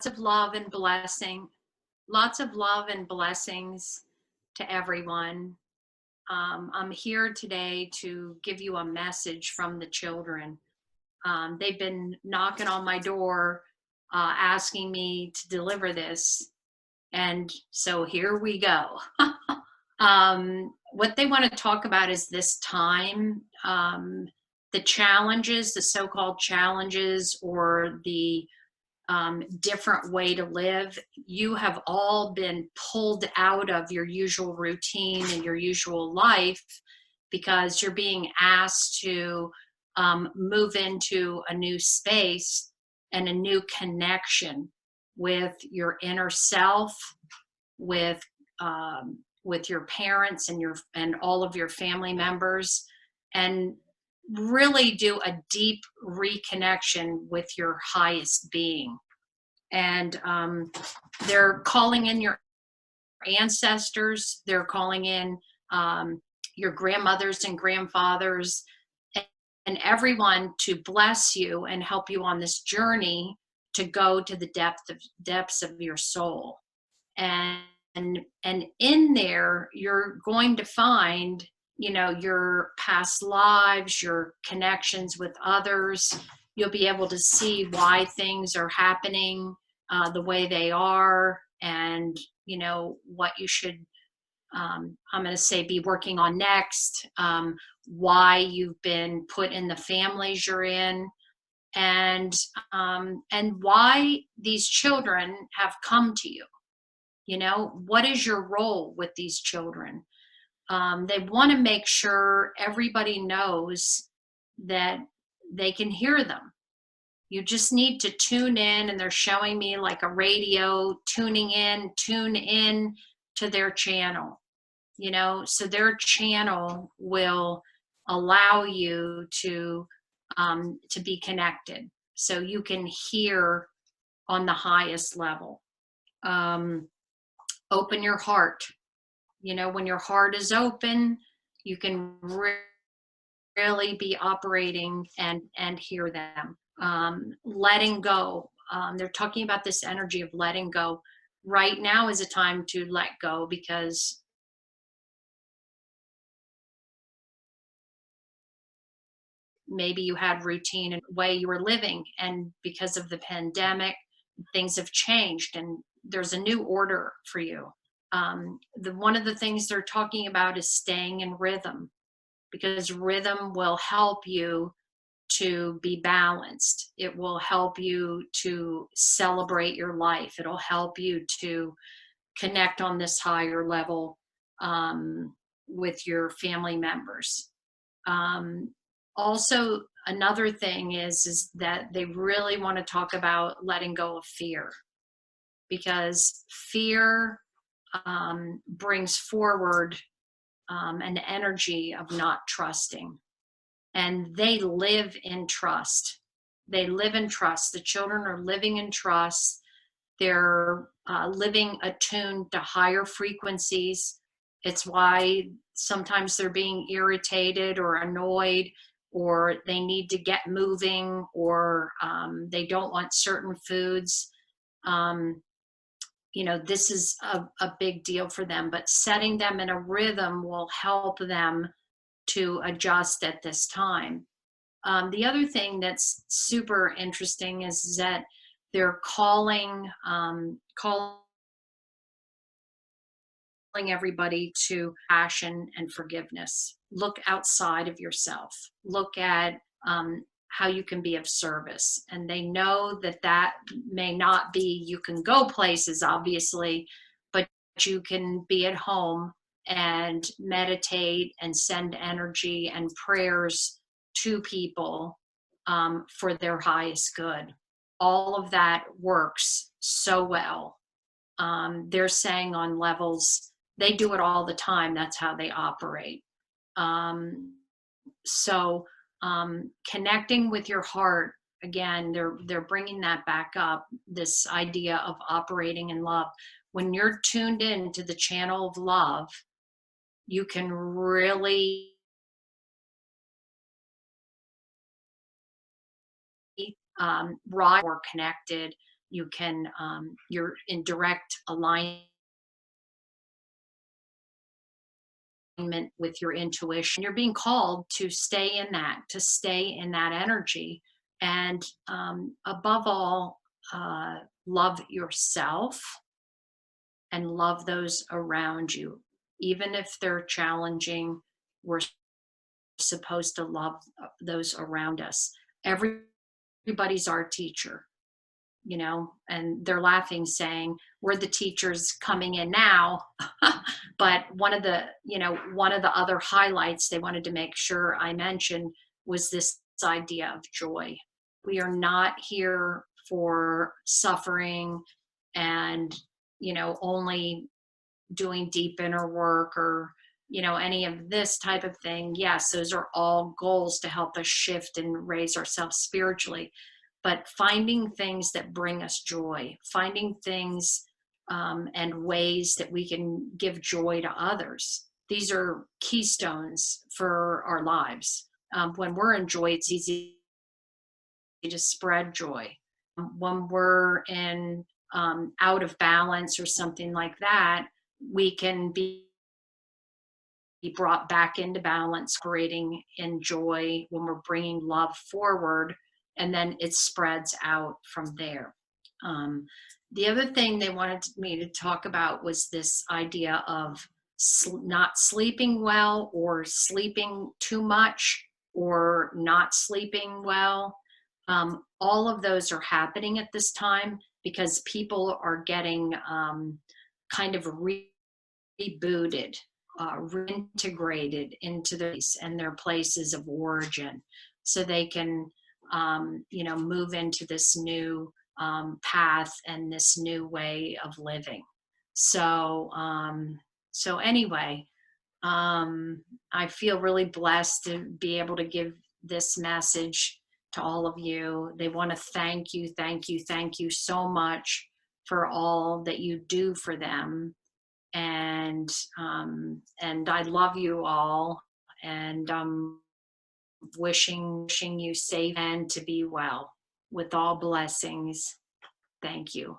of love and blessing. Lots of love and blessings to everyone. I'm here today to give you a message from the children. They've been knocking on my door, asking me to deliver this. And so here we go. What they want to talk about is this time, the challenges, the so-called challenges, or the different way to live. You have all been pulled out of your usual routine and your usual life because you're being asked to move into a new space and a new connection with your inner self, with with your parents and all of your family members, and really do a deep reconnection with your highest being. And they're calling in your ancestors, they're calling in your grandmothers and grandfathers, and everyone to bless you and help you on this journey to go to the depths of your soul. And in there you're going to find, you know, your past lives, your connections with others. You'll be able to see why things are happening the way they are, and you know what you should, I'm going to say, be working on next, why you've been put in the families you're in, and why these children have come to you. You know, what is your role with these children? They want to make sure everybody knows that they can hear them. You just need to tune in, and they're showing me like a radio, tune in to their channel, you know, so their channel will allow you to be connected so you can hear on the highest level. Open your heart. You know, when your heart is open, you can really be operating and hear them. Letting go. They're talking about this energy of letting go. Right now is a time to let go, because maybe you had routine and way you were living, and because of the pandemic, things have changed and there's a new order for you. The one of the things they're talking about is staying in rhythm, because rhythm will help you to be balanced. It will help you to celebrate your life. It'll help you to connect on this higher level with your family members. Um, Also, another thing is that they really want to talk about letting go of fear, because fear brings forward an energy of not trusting, and they live in trust. They live in trust. The children are living in trust. They're living attuned to higher frequencies. It's why sometimes they're being irritated or annoyed, or they need to get moving, or they don't want certain foods. Um, you know, this is a big deal for them, but setting them in a rhythm will help them to adjust at this time. The other thing that's super interesting is that they're calling everybody to passion and forgiveness. Look outside of yourself. Look at how you can be of service. And they know that that may not be, you can go places, obviously, but you can be at home and meditate and send energy and prayers to people for their highest good. All of that works so well. They're saying on levels, they do it all the time. That's how they operate. Um, so connecting with your heart, again, they're bringing that back up, this idea of operating in love. When you're tuned in to the channel of love, you can really rise more connected you can, you're in direct alignment with your intuition. You're being called to stay in that, energy. And above all, love yourself and love those around you. Even if they're challenging, we're supposed to love those around us. Everybody's our teacher, and they're laughing saying we're the teachers coming in now. But one of the other highlights they wanted to make sure I mentioned was this idea of joy. We are not here for suffering and only doing deep inner work, or any of this type of thing. Yes, those are all goals to help us shift and raise ourselves spiritually, but finding things that bring us joy, finding things and ways that we can give joy to others. These are keystones for our lives. When we're in joy, it's easy to spread joy. When we're in out of balance or something like that, we can be brought back into balance, creating in joy when we're bringing love forward, and then it spreads out from there. The other thing they wanted me to talk about was this idea of not sleeping well, or sleeping too much, or not sleeping well. All of those are happening at this time because people are getting kind of rebooted, reintegrated into their places of origin, so they can, move into this new path and this new way of living. So, anyway, I feel really blessed to be able to give this message to all of you. They want to thank you, thank you, thank you so much for all that you do for them. And I love you all, and wishing you safe and to be well, with all blessings. Thank you.